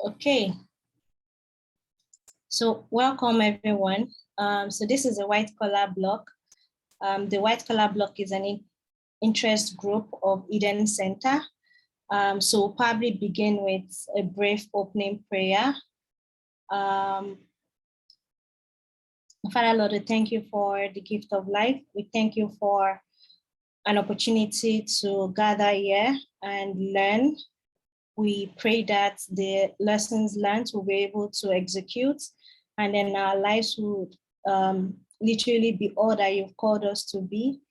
Okay, so welcome everyone. So this is a white collar block. The white collar block is an interest group of Eden Center. So we'll probably begin with a brief opening prayer. Father Lord, we thank you for the gift of life. We thank you for an opportunity to gather here and learn. We pray that the lessons learned will be able to execute, and then our lives would literally be all that you've called us to be.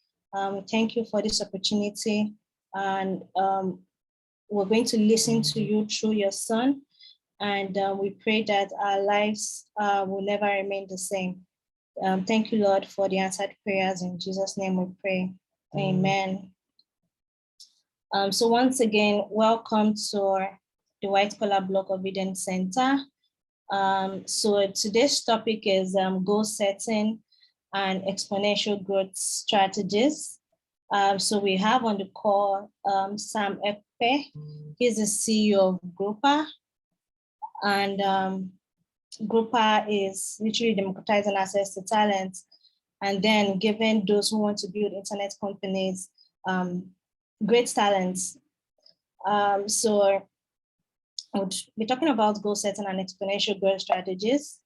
Thank you for this opportunity, and we're going to listen to you through your Son, and we pray that our lives will never remain the same. Thank you, Lord, for the answered prayers. In Jesus' name we pray. Amen. So once again, welcome to the White Collar Block of Eden Center. So today's topic is goal setting and exponential growth strategies. So we have on the call Sam Ekpe. He's the CEO of Grouper, and Grouper is literally democratizing access to talent and then giving those who want to build internet companies great talents. So I would be talking about goal setting and exponential growth strategies.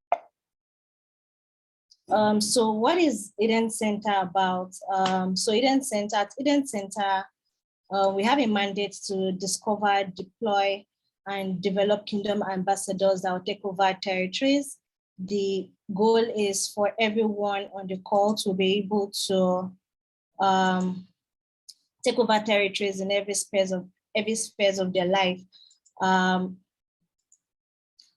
So what is Eden Center about? So Eden Center, we have a mandate to discover, deploy, and develop kingdom ambassadors that will take over territories. The goal is for everyone on the call to be able to take over territories in every spheres of their life.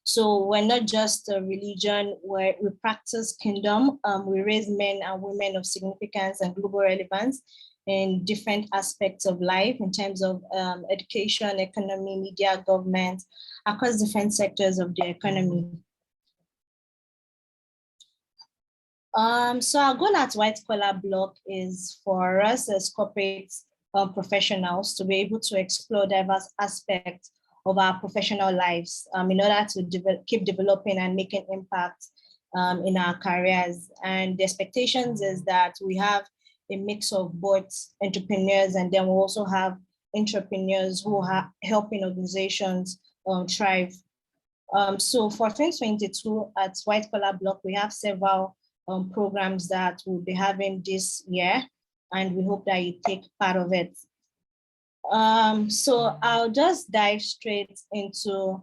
So we're not just a religion where we practice kingdom. We raise men and women of significance and global relevance in different aspects of life in terms of education, economy, media, government, across different sectors of the economy. So our goal at White Collar Block is for us as corporate professionals to be able to explore diverse aspects of our professional lives in order to keep developing and making impact in our careers. And the expectations is that we have a mix of both entrepreneurs, and then we also have entrepreneurs who are helping organizations thrive. So for 2022 at White Collar Block, we have several programs that we'll be having this year, and we hope that you take part of it. So I'll just dive straight into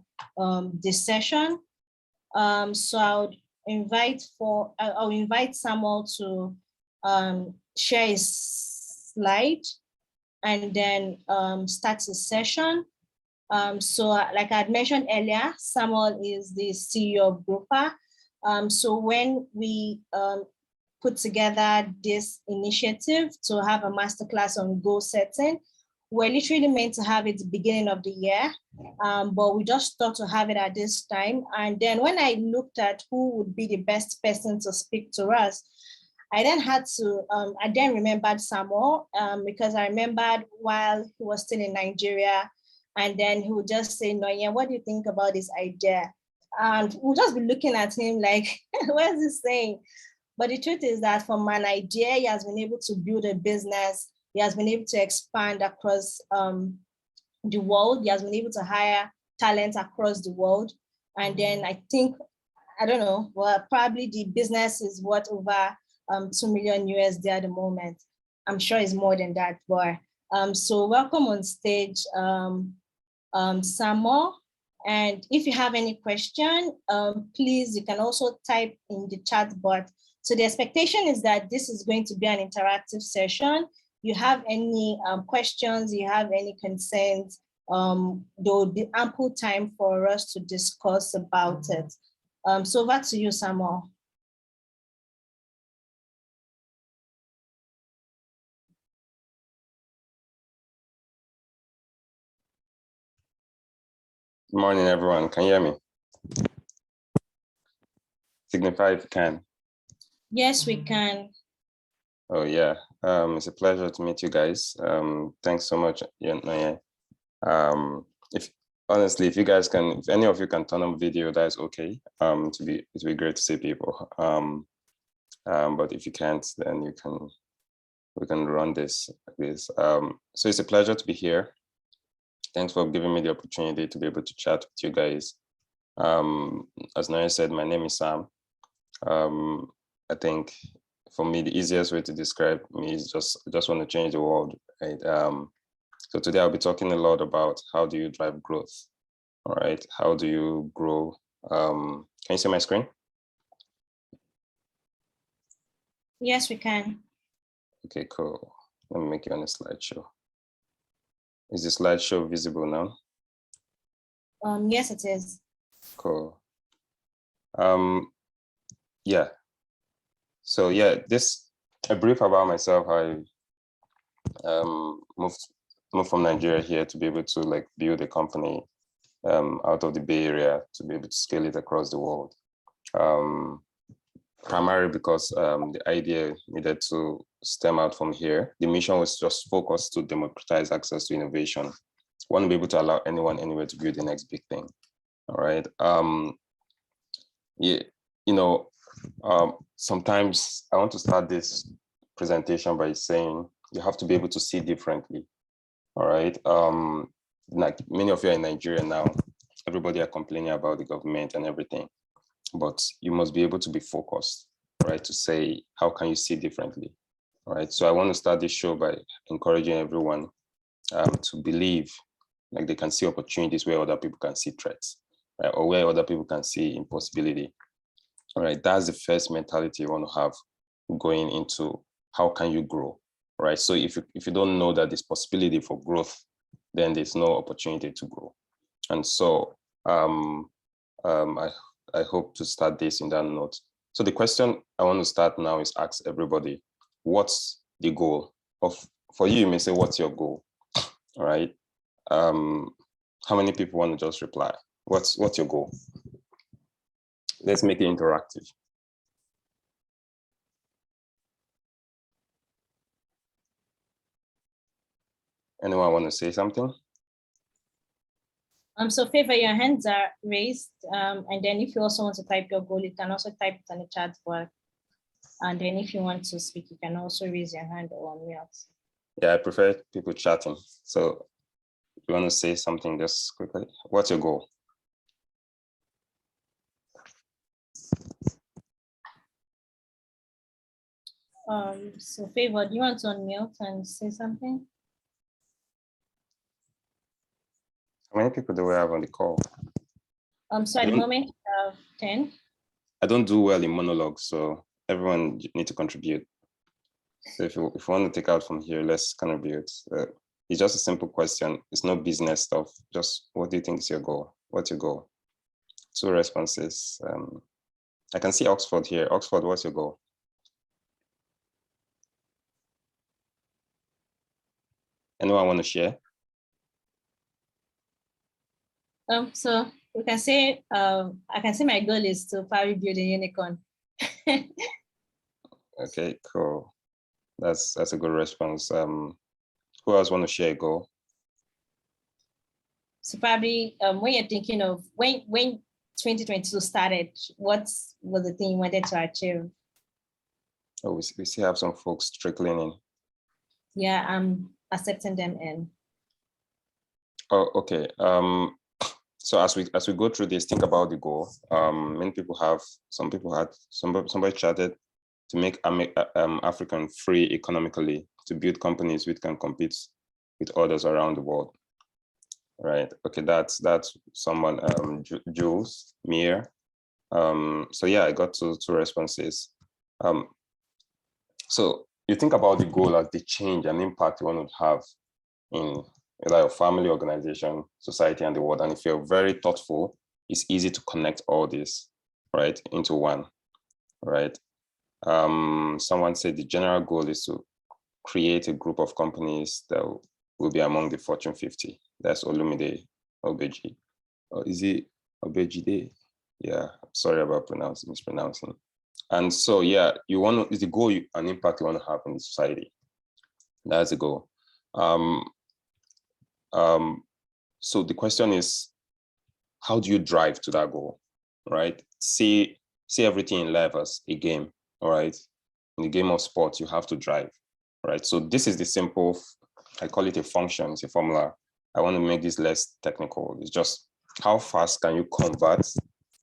this session. So I'll invite Samuel to share his slide and then start the session. So like I had mentioned earlier, Samuel is the CEO of Grouper. So when we put together this initiative to have a masterclass on goal setting, we're literally meant to have it at the beginning of the year, but we just thought to have it at this time. And then when I looked at who would be the best person to speak to us, I then remembered Samuel because I remembered while he was still in Nigeria, and then he would just say, "No, yeah, what do you think about this idea?" And we'll just be looking at him like, what is he saying? But the truth is that from an idea, he has been able to build a business. He has been able to expand across the world. He has been able to hire talent across the world. And then I think, I don't know, well, probably the business is worth over 2 million USD at the moment. I'm sure it's more than that, but so welcome on stage, Samuel. And if you have any question, please, you can also type in the chat box. So the expectation is that this is going to be an interactive session. You have any questions, you have any concerns, there will be ample time for us to discuss about it. So over to you, Samuel. Good morning, everyone. Can you hear me? Signify if you can. Yes, we can. Oh, yeah. It's a pleasure to meet you guys. Thanks so much, If honestly, if you guys can, if any of you can turn on video, that is okay. It'd be great to see people. But if you can't, then we can run this like this. So it's a pleasure to be here. Thanks for giving me the opportunity to be able to chat with you guys. As Naya said, my name is Sam. I think for me, the easiest way to describe me is just want to change the world. Right? So today I'll be talking a lot about how do you drive growth. All right, how do you grow? Can you see my screen? Yes, we can. Okay, cool. Let me make you on a slideshow. Is the slideshow visible now? Yes, it is. Cool. Yeah. So yeah, a brief about myself. I moved from Nigeria here to be able to like build a company out of the Bay Area to be able to scale it across the world. Primarily because the idea needed to stem out from here. The mission was just focused to democratize access to innovation. We want to be able to allow anyone anywhere to build the next big thing. All right. Yeah, sometimes I want to start this presentation by saying you have to be able to see differently. All right. Like many of you are in Nigeria now, everybody are complaining about the government and everything, but you must be able to be focused, right? To say, how can you see differently? All right. So I want to start this show by encouraging everyone to believe like they can see opportunities where other people can see threats, right? Or where other people can see impossibility. All right, that's the first mentality you want to have going into how can you grow, right? So if you don't know that there's possibility for growth, then there's no opportunity to grow. And so I hope to start this in that note. So the question I want to start now is ask everybody, what's the goal for you? You may say, what's your goal? All right. How many people want to just reply? What's your goal? Let's make it interactive. Anyone want to say something? So Favor, your hands are raised. And then if you also want to type your goal, you can also type it on the chat bar. And then if you want to speak, you can also raise your hand or unmute. Yeah, I prefer people chatting. So you want to say something just quickly? What's your goal? So Favor, do you want to unmute and say something? How many people do we have on the call? So at the moment, we have 10. I don't do well in monologues, so everyone need to contribute. So if you want to take out from here, let's contribute. It's just a simple question. It's no business stuff. Just what do you think is your goal? What's your goal? 2 responses. I can see Oxford here. Oxford, what's your goal? Anyone want to share? So we can say, I can say my goal is to probably build a unicorn. Okay, cool. That's a good response. Who else want to share a goal? So probably when you're thinking of when 2022 started, what was the thing you wanted to achieve? Oh, we still have some folks trickling in. Yeah, I'm accepting them in. Oh, okay. So as we go through this, think about the goal. Many people have. Somebody chatted to make African free economically, to build companies which can compete with others around the world. Right. Okay. That's someone. Jules Mir. So yeah, I got 2 responses. So you think about the goal as the change and impact you want to have in either your family, organization, society, and the world. And if you're very thoughtful, it's easy to connect all this, right, into one, right? Someone said the general goal is to create a group of companies that will be among the Fortune 50. That's Olumide Obeji. Or is it Obejide? Yeah, sorry about mispronouncing. And so, yeah, you want to, is the goal an impact you want to have in the society. That's the goal. So the question is, how do you drive to that goal, right? See everything in life as a game, all right? In the game of sports, you have to drive, right? So this is the simple, I call it a function, it's a formula. I want to make this less technical. It's just how fast can you convert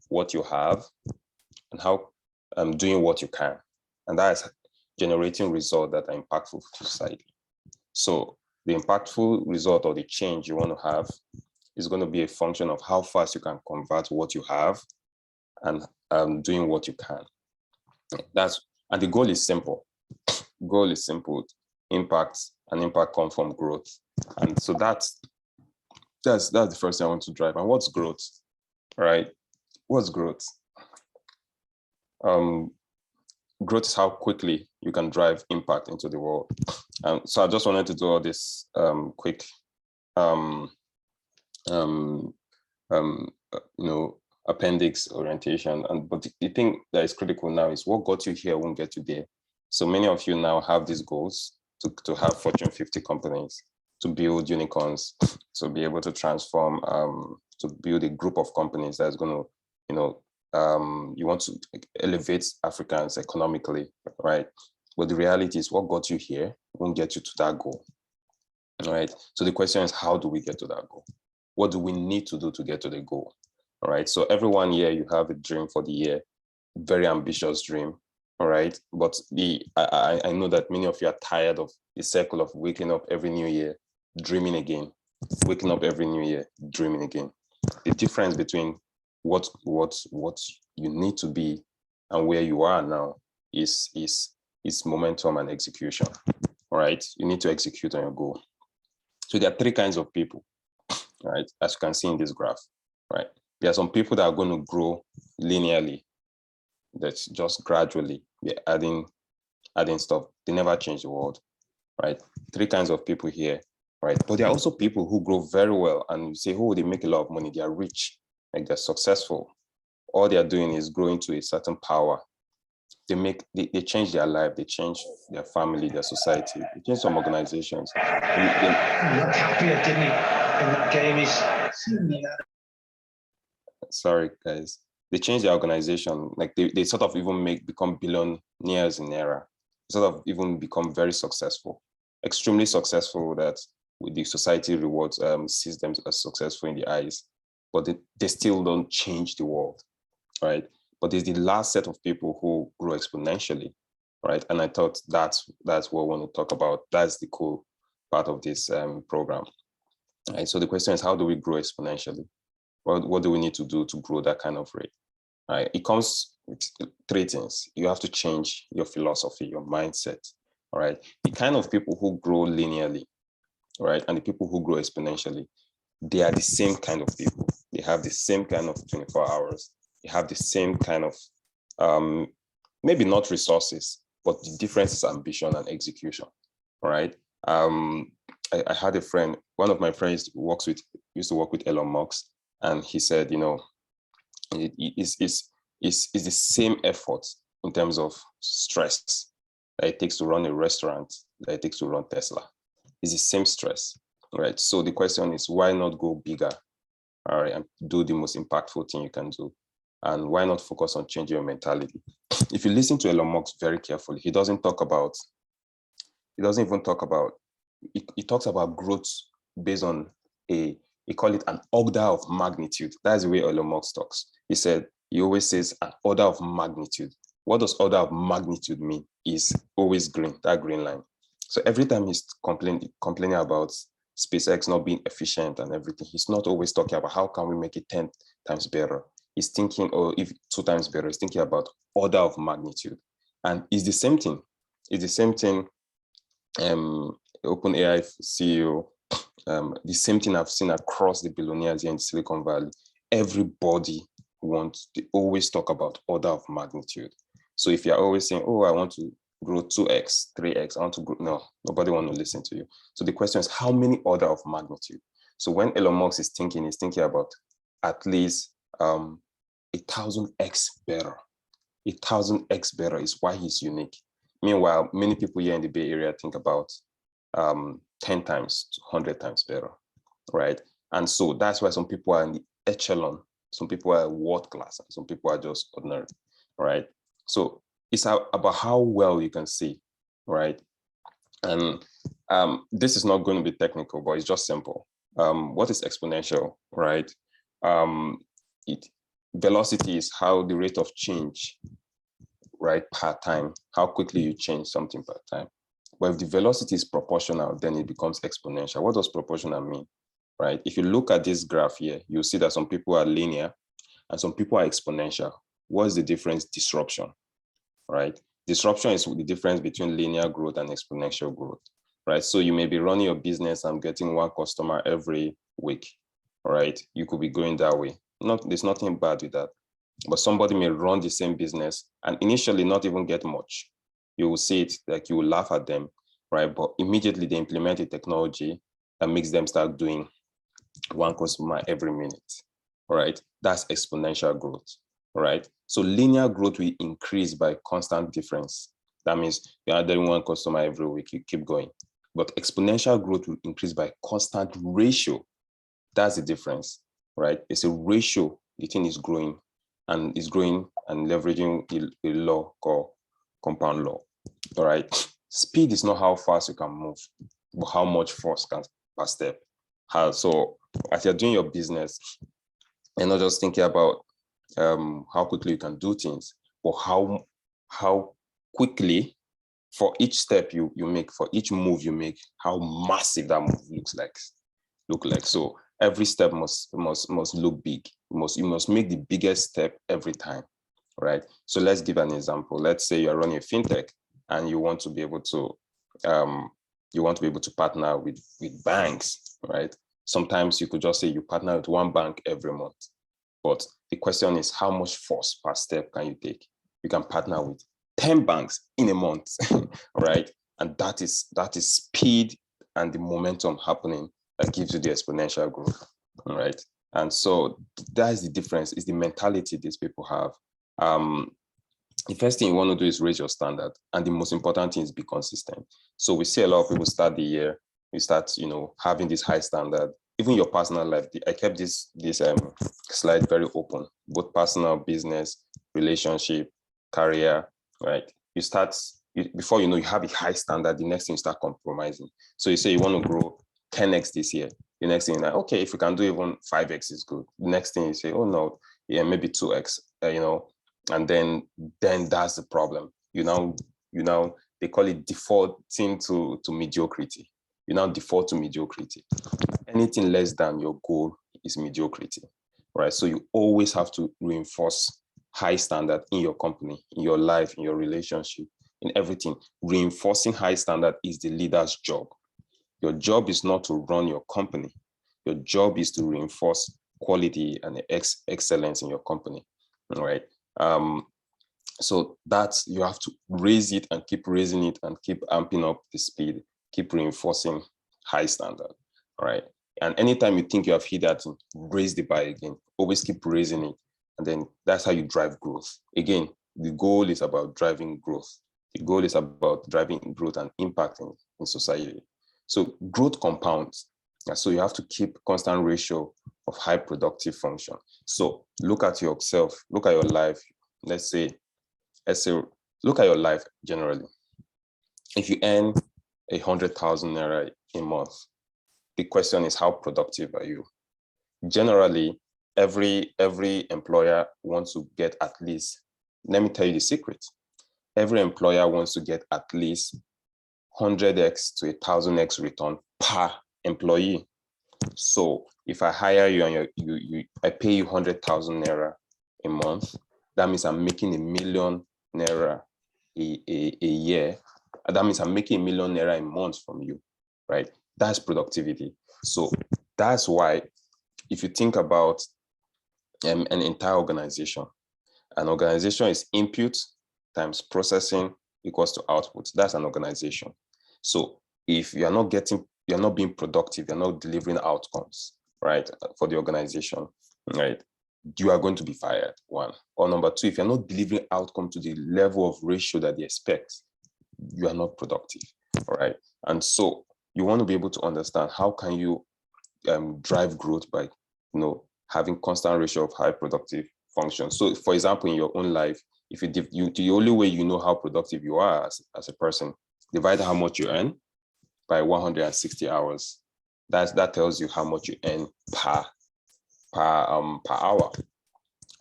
what you have and how doing what you can. And that is generating results that are impactful to society. So the impactful result or the change you want to have is going to be a function of how fast you can convert what you have and doing what you can. And the goal is simple. Goal is simple. Impact, and impact comes from growth. And so that's the first thing I want to drive. And what's growth, right? What's growth? Growth is how quickly you can drive impact into the world. So I just wanted to do all this quick, appendix orientation. But the thing that is critical now is what got you here won't get you there. So many of you now have these goals to have Fortune 50 companies, to build unicorns, to be able to transform, to build a group of companies that's going to, you want to elevate Africans economically, right? But the reality is what got you here won't get you to that goal, right? So the question is, how do we get to that goal? What do we need to do to get to the goal, all right? So every 1 year you have a dream for the year, very ambitious dream, all right? But I know that many of you are tired of the cycle of waking up every new year, dreaming again, waking up every new year, dreaming again. The difference between what you need to be and where you are now is momentum and execution. All right, you need to execute on your goal. So there are 3 kinds of people, right? As you can see in this graph, right? There are some people that are going to grow linearly, that's just gradually we're adding stuff. They never change the world, right? 3 kinds of people here, right? But there are also people who grow very well and you say, oh, they make a lot of money, they are rich, like they're successful. All they are doing is growing to a certain power. They change their life, they change their family, their society, they change some organizations. Looked happier, didn't he? In that game, sorry, guys. They change their organization, like they sort of even become billionaires in era, sort of even become very successful, extremely successful, that with the society rewards sees them as successful in the eyes, but they still don't change the world, right? But there's the last set of people who grow exponentially, right? And I thought that's what I want to talk about. That's the cool part of this program. Right? So the question is, how do we grow exponentially? What do we need to do to grow that kind of rate? Right? It comes with 3 things. You have to change your philosophy, your mindset. All right. The kind of people who grow linearly, right, and the people who grow exponentially, they are the same kind of people. They have the same kind of 24 hours. They have the same kind of, maybe not resources, but the difference is ambition and execution, right? I had a friend, one of my friends used to work with Elon Musk, and he said, it's the same effort in terms of stress that it takes to run a restaurant, that it takes to run Tesla. It's the same stress, right? So the question is, why not go bigger, all right, and do the most impactful thing you can do? And why not focus on changing your mentality? If you listen to Elon Musk very carefully, he talks about, he talks about growth based on he call it an order of magnitude. That's the way Elon Musk talks. He always says an order of magnitude. What does order of magnitude mean? Is always green, that green line. So every time he's complaining about SpaceX not being efficient and everything, he's not always talking about how can we make it 10 times better. He's thinking, or if 2 times better, he's thinking about order of magnitude. And it's the same thing. It's the same thing. OpenAI CEO, the same thing I've seen across the billionaires here in Silicon Valley. Everybody they always talk about order of magnitude. So if you're always saying, oh, I want to grow 2x, 3x, I want to grow, no, nobody want to listen to you. So the question is, how many order of magnitude? So when Elon Musk is thinking, he's thinking about at least 1,000x better. 1,000x better is why he's unique. Meanwhile, many people here in the Bay Area think about 10 times, 100 times better, right? And so that's why some people are in the echelon Some people are world class, and some people are just ordinary, right? So it's about how well you can see, right? And this is not going to be technical, but it's just simple. What is exponential, right? Velocity is how the rate of change, right, per time, how quickly you change something per time. But if the velocity is proportional, then it becomes exponential. What does proportional mean, right? If you look at this graph here, you'll see that some people are linear and some people are exponential. What is the difference? Disruption, right? Disruption is the difference between linear growth and exponential growth, right? So you may be running your business and getting one customer every week, right? You could be going that way. There's nothing bad with that. But somebody may run the same business and initially not even get much. You will see it, like you will laugh at them, right? But immediately they implement a technology that makes them start doing one customer every minute, right? That's exponential growth, right? So linear growth will increase by constant difference. That means you're adding one customer every week, you keep going. But exponential growth will increase by constant ratio. That's the difference, right? It's a ratio, the thing is growing and leveraging a law called compound law, all right? Speed is not how fast you can move, but how much force can per step. So as you're doing your business, you're not just thinking about how quickly you can do things, but how quickly for each step you make, for each move you make, how massive that move looks like. So every step must look big. You must make the biggest step every time, right? So let's give an example. Let's say you're running a fintech and you want to be able to partner with banks, right? Sometimes you could just say you partner with one bank every month. But the question is, how much force per step can you take? You can partner with 10 banks in a month, right? And that is speed and the momentum happening that gives you the exponential growth, right? And so that's the difference, is the mentality these people have. The first thing you want to do is raise your standard. And the most important thing is be consistent. So we see a lot of people start the year, you start, having this high standard. Even your personal life, I kept this slide very open, both personal, business, relationship, career, right? Before you know, you have a high standard, the next thing you start compromising. So you say you want to grow 10x this year. The next thing, like, okay, if we can do even 5x is good. The next thing you say, oh no, yeah, maybe 2x, and then that's the problem. They call it defaulting to mediocrity. You now default to mediocrity. Anything less than your goal is mediocrity, right? So you always have to reinforce high standard in your company, in your life, in your relationship, in everything. Reinforcing high standard is the leader's job. Your job is not to run your company. Your job is to reinforce quality and excellence in your company, right? So that's, you have to raise it and keep raising it and keep amping up the speed, keep reinforcing high standard, right? And anytime you think you have hit that, raise the bar again, always keep raising it. And then that's how you drive growth. Again, the goal is about driving growth. The goal is about driving growth and impact in society. So growth compounds. So you have to keep constant ratio of high productive function. So look at yourself, look at your life. Let's say, look at your life generally. If you earn 100,000 naira a month, the question is, how productive are you? Generally, every employer wants to get at least, let me tell you the secret. Every employer wants to get at least 100x to 1,000x return per employee. So if I hire you and I pay you 100,000 naira a month, that means I'm making 1 million naira a year. That means I'm making 1 million naira a month from you, right? That's productivity. So that's why, if you think about an entire organization, an organization is input times processing equals to output. That's an organization. So if you're not being productive, you're not delivering outcomes, right, for the organization, right, you are going to be fired, one. Or number two, if you're not delivering outcome to the level of ratio that they expect, you are not productive, all right? And so you want to be able to understand, how can you drive growth by, having constant ratio of high productive functions. So for example, in your own life, if the only way you know how productive you are as a person, divide how much you earn by 160 hours. That tells you how much you earn per hour.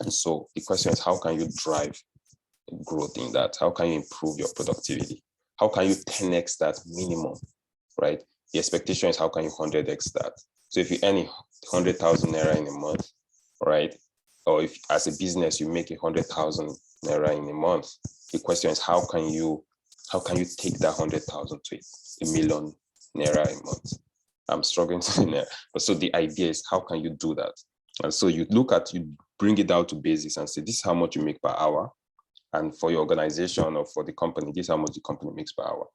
And so the question is, how can you drive growth in that? How can you improve your productivity? How can you 10x that minimum, right? The expectation is, how can you 100x that? So if you earn 100,000 naira in a month, right? Or if as a business you make 100,000 naira in a month, the question is, how can you take that 100,000 to a million naira a month? I'm struggling to know. But so the idea is, how can you do that? And so you bring it down to basics and say, this is how much you make per hour. And for your organization or for the company, this is how much the company makes per hour.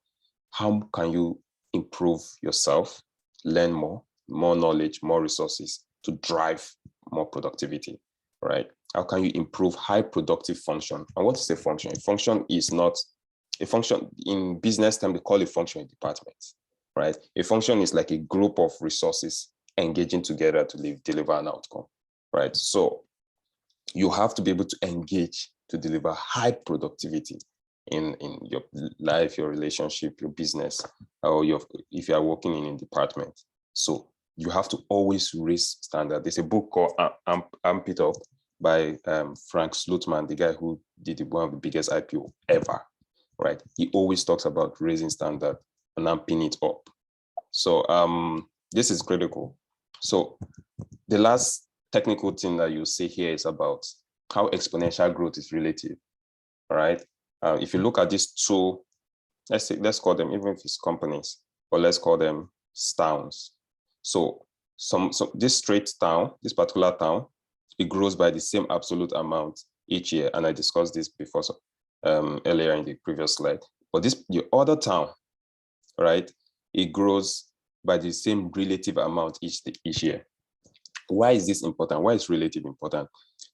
How can you improve yourself, learn more knowledge, more resources to drive more productivity, right? How can you improve high productive function? And what is a function? A function is not a function in business term, they call it function a department, right? A function is like a group of resources engaging together to deliver an outcome, right? So you have to be able to engage to deliver high productivity in your life, your relationship, your business, or if you are working in a department. So you have to always raise standard. There's a book called Amp It Up by Frank Slutman, the guy who did one of the biggest IPO ever, right? He always talks about raising standard and amping it up. So this is critical. So the last technical thing that you see here is about how exponential growth is relative, all right? If you look at these two, let's call them, even if it's companies, or let's call them towns. So this this particular town, it grows by the same absolute amount each year. And I discussed this before, earlier in the previous slide. But the other town, right, it grows by the same relative amount each year. Why is this important? Why is relative important?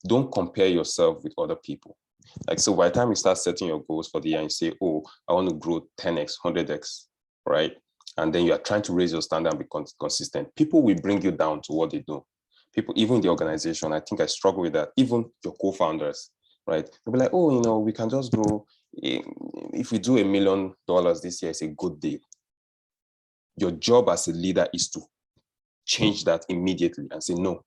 Don't compare yourself with other people. Like, so by the time you start setting your goals for the year and you say, oh, I want to grow 10x, 100x, right? And then you are trying to raise your standard and be consistent. People will bring you down to what they do. People, even in the organization, I think I struggle with that. Even your co-founders, right? They'll be like, oh, we can just grow. If we do $1 million this year, it's a good deal. Your job as a leader is to change that immediately and say, no,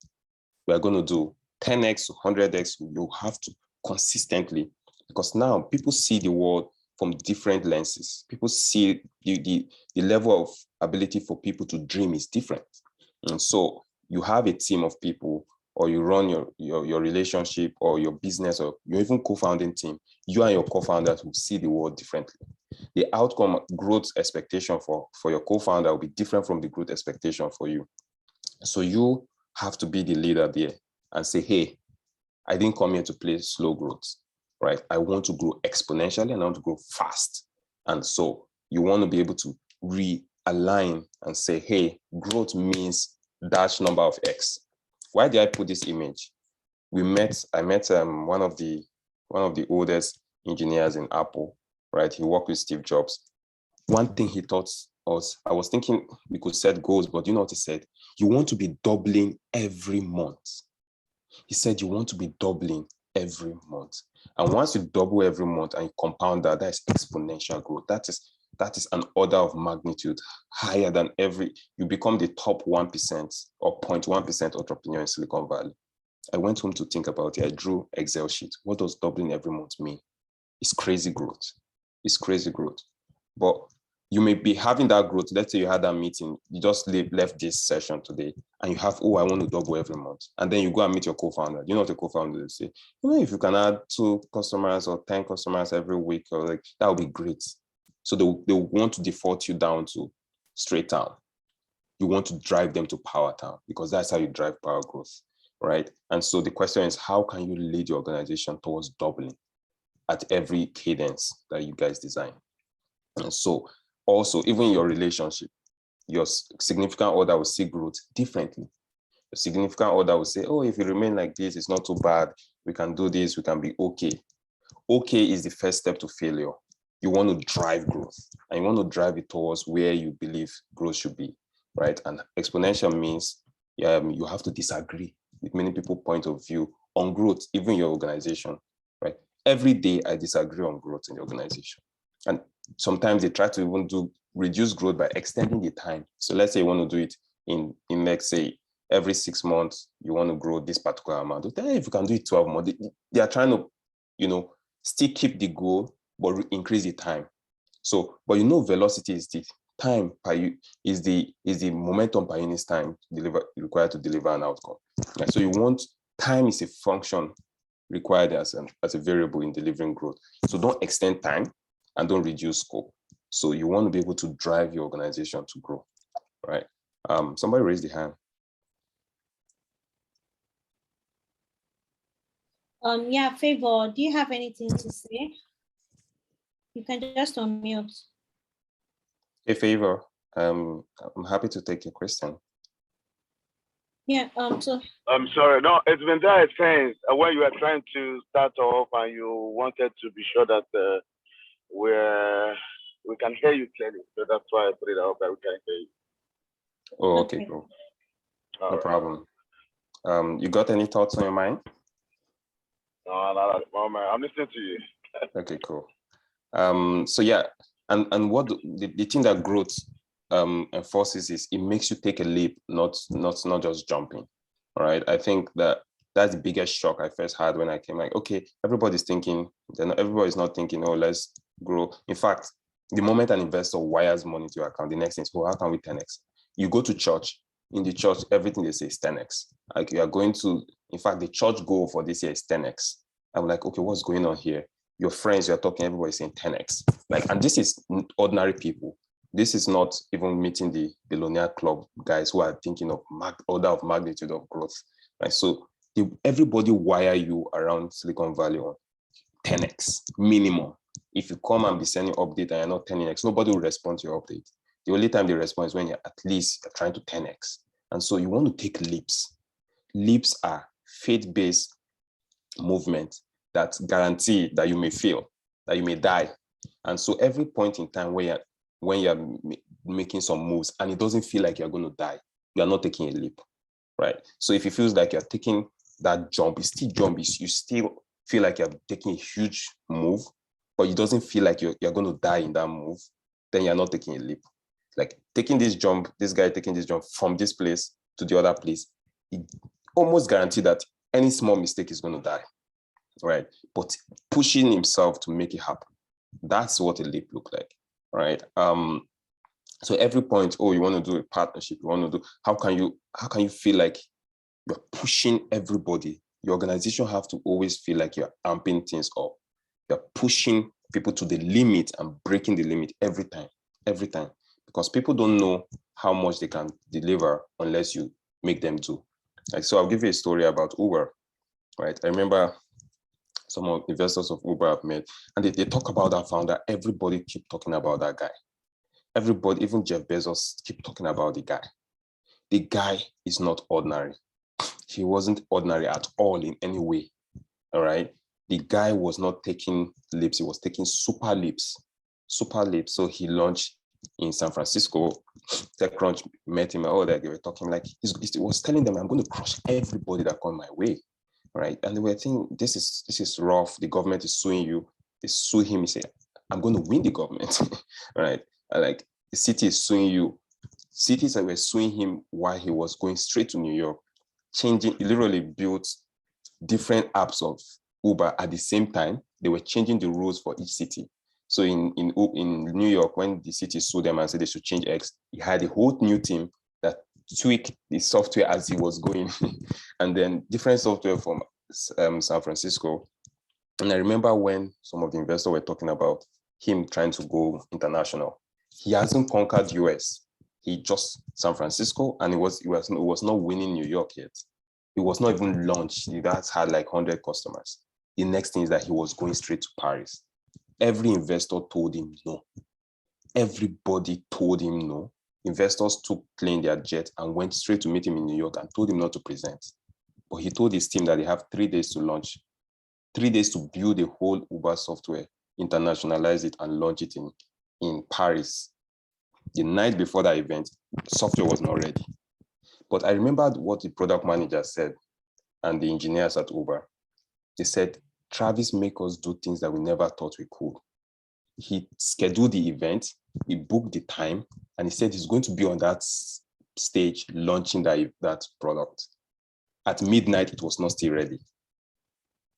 we are going to do 10x, 100x. You have to consistently, because now people see the world from different lenses. People see the level of ability for people to dream is different. And so you have a team of people, or you run your relationship or your business, or you're even co-founding team, you and your co-founders will see the world differently. The outcome growth expectation for your co-founder will be different from the growth expectation for you. So you have to be the leader there and say, hey, I didn't come here to play slow growth, right? I want to grow exponentially and I want to grow fast. And so you want to be able to realign and say, hey, growth means dash number of X. Why did I put this image? I met one of the oldest engineers in Apple, right? He worked with Steve Jobs. One thing he taught us, I was thinking we could set goals, but you know what he said? You want to be doubling every month. He said you want to be doubling every month. And once you double every month and you compound that is exponential growth. That is an order of magnitude higher than you become the top 1% or 0.1% entrepreneur in Silicon Valley. I went home to think about it. I drew Excel sheet. What does doubling every month mean? It's crazy growth. It's crazy growth. But you may be having that growth. Let's say you had that meeting, you just left this session today, and you have, I want to double every month. And then you go and meet your co-founder. You know what the co-founder will say? If you can add 2 customers or 10 customers every week, or like, that would be great. So they want to default you down to straight town. You want to drive them to power town, because that's how you drive power growth, right? And so the question is, how can you lead your organization towards doubling at every cadence that you guys design? And so also, even your relationship, your significant other will see growth differently. The significant other will say, if you remain like this, it's not too bad. We can do this. We can be okay. Okay is the first step to failure. You want to drive growth, and you want to drive it towards where you believe growth should be, right? And exponential means you have to disagree with many people's point of view on growth, even your organization, right? Every day I disagree on growth in the organization. And sometimes they try to even reduce growth by extending the time. So let's say you want to do it in let's say every 6 months, you want to grow this particular amount. If you can do it 12 months, they are trying to, still keep the goal, but increase the time. So, but velocity is the time is the momentum per unit time required to deliver an outcome. Right? So time is a function required as a variable in delivering growth. So don't extend time and don't reduce scope. So you want to be able to drive your organization to grow, right? Somebody raised the hand. Yeah, Favor, do you have anything to say? You can just unmute. Hey, Favor, I'm happy to take your question. Yeah, so I'm sorry. No, it's been there since when you were trying to start off and you wanted to be sure that we can hear you clearly. So that's why I put it out that we can hear you. Oh, okay, cool. No problem. You got any thoughts on your mind? No, not at the moment. I'm listening to you. Okay, cool. So yeah, and what the thing that growth enforces is it makes you take a leap, not just jumping. All right. I think that's the biggest shock I first had when I came. Like, okay, everybody's thinking, everybody's not thinking, oh, let's grow. In fact, the moment an investor wires money to your account, the next thing is, oh, how can we 10x? You go to church. In the church, everything they say is 10x. Like you are going to, in fact, the church goal for this year is 10x. I'm like, okay, what's going on here? Your friends, you're talking, everybody's saying 10x. Like, and this is ordinary people. This is not even meeting the billionaire club guys who are thinking of order of magnitude of growth. Right? So everybody wire you around Silicon Valley on 10x minimum. If you come and be sending update and you're not 10x, nobody will respond to your update. The only time they respond is when you're trying to 10x. And so you want to take leaps. Leaps are faith-based movement that guarantee that you may fail, that you may die. And so every point in time when you're making some moves and it doesn't feel like you're going to die, you're not taking a leap, right? So if it feels like you're taking that jump, you still feel like you're taking a huge move, but it doesn't feel like you're going to die in that move, then you're not taking a leap. Like taking this jump, this guy taking this jump from this place to the other place, it almost guaranteed that any small mistake is going to die, right? But pushing himself to make it happen, that's what a leap look like, right? So every point, you want to do a partnership, how can you feel like you're pushing everybody? Your organization have to always feel like you're amping things up. You're pushing people to the limit and breaking the limit every time, because people don't know how much they can deliver unless you make them do. Like, so I'll give you a story about Uber, right? I remember some of the investors of Uber I've met, and they talk about that founder. Everybody keep talking about that guy. Everybody, even Jeff Bezos, keep talking about the guy. The guy is not ordinary. He wasn't ordinary at all in any way, all right? The guy was not taking leaps. He was taking super leaps. So he launched in San Francisco. TechCrunch met him. They were talking like, he was telling them, I'm going to crush everybody that come my way, right? And they were thinking, this is rough. The government is suing you. They sue him. He said, I'm going to win the government, right? Like the city is suing you. Cities that were suing him while he was going straight to New York, he literally built different apps of Uber at the same time. They were changing the rules for each city. So in New York, when the city sued them and said they should change X, he had a whole new team that tweaked the software as he was going. And then different software from San Francisco. And I remember when some of the investors were talking about him trying to go international. He hasn't conquered US. He just San Francisco, and it was not winning New York yet. It was not even launched. That's had like 100 customers. The next thing is that he was going straight to Paris. Every investor told him no. Everybody told him no. Investors took plane their jet and went straight to meet him in New York and told him not to present. But he told his team that they have 3 days to launch, 3 days to build the whole Uber software, internationalize it, and launch it in Paris. The night before that event, software was not ready. But I remembered what the product manager said. and the engineers at Uber, they said, Travis make us do things that we never thought we could. He scheduled the event, he booked the time, and he said he's going to be on that stage launching that product. At midnight, it was not still ready.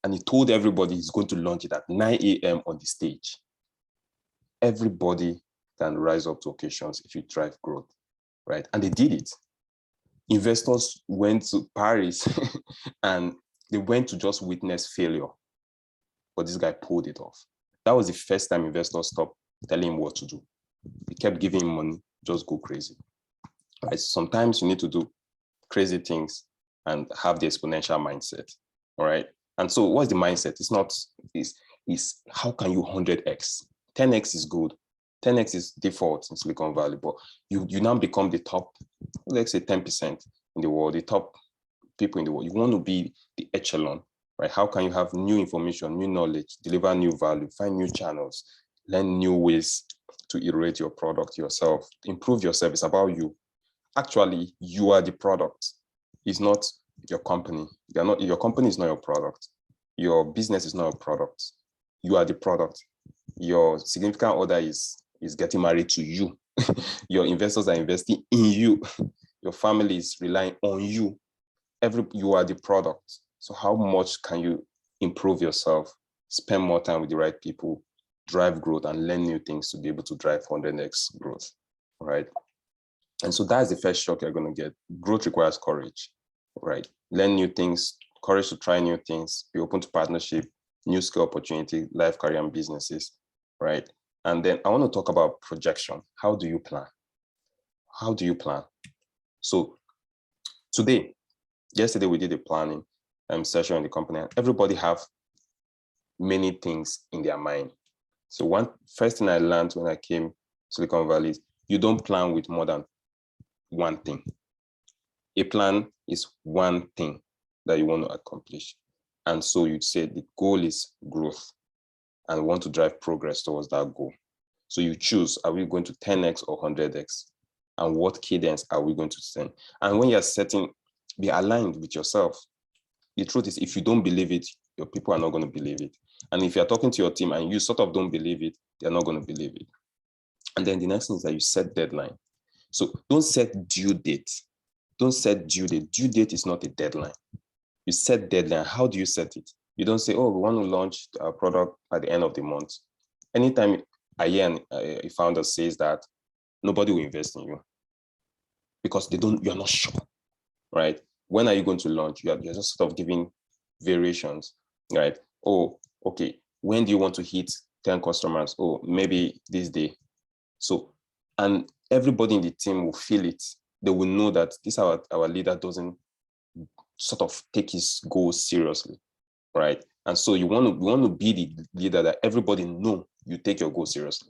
And he told everybody he's going to launch it at 9 a.m. on the stage. Everybody can rise up to occasions if you drive growth, right? And they did it. Investors went to Paris and they went to just witness failure. But this guy pulled it off. That was the first time investors stopped telling him what to do. He kept giving him money, just go crazy. Right? Sometimes you need to do crazy things and have the exponential mindset. All right. And so what's the mindset? It's how can you 100x? 10x is good. 10x is default in Silicon Valley, but you now become the top, let's say 10% in the world, the top people in the world. You want to be the echelon, right? How can you have new information, new knowledge, deliver new value, find new channels, learn new ways to iterate your product yourself, improve yourself? It's about you. Actually, you are the product. It's not your company. Your company is not your product. Your business is not a product. You are the product. Your significant other is getting married to you. Your investors are investing in you. Your family is relying on you. You are the product. So how much can you improve yourself, spend more time with the right people, drive growth, and learn new things to be able to drive 100x growth, right? And so that's the first shock you're going to get. Growth requires courage, right? Learn new things, courage to try new things, be open to partnership, new skill opportunity, life, career, and businesses, right? And then I want to talk about projection. How do you plan? How do you plan? So yesterday we did a planning session in the company, and everybody have many things in their mind. So first thing I learned when I came to Silicon Valley is you don't plan with more than one thing. A plan is one thing that you want to accomplish. And so you'd say the goal is growth and want to drive progress towards that goal. So you choose, are we going to 10x or 100x? And what cadence are we going to send? And when you're setting, be aligned with yourself. The truth is, if you don't believe it, your people are not going to believe it. And if you're talking to your team and you sort of don't believe it, they're not going to believe it. And then the next thing is that you set deadline. So don't set due date. Don't set due date. Due date is not a deadline. You set deadline. How do you set it? You don't say, oh, we want to launch a product at the end of the month. Anytime a founder says that, nobody will invest in you because you're not sure, right? When are you going to launch? You're just sort of giving variations, right? Oh, okay. When do you want to hit 10 customers? Oh, maybe this day. So, and everybody in the team will feel it. They will know that our leader doesn't sort of take his goals seriously, right? And so you want to be the leader that everybody know you take your goals seriously.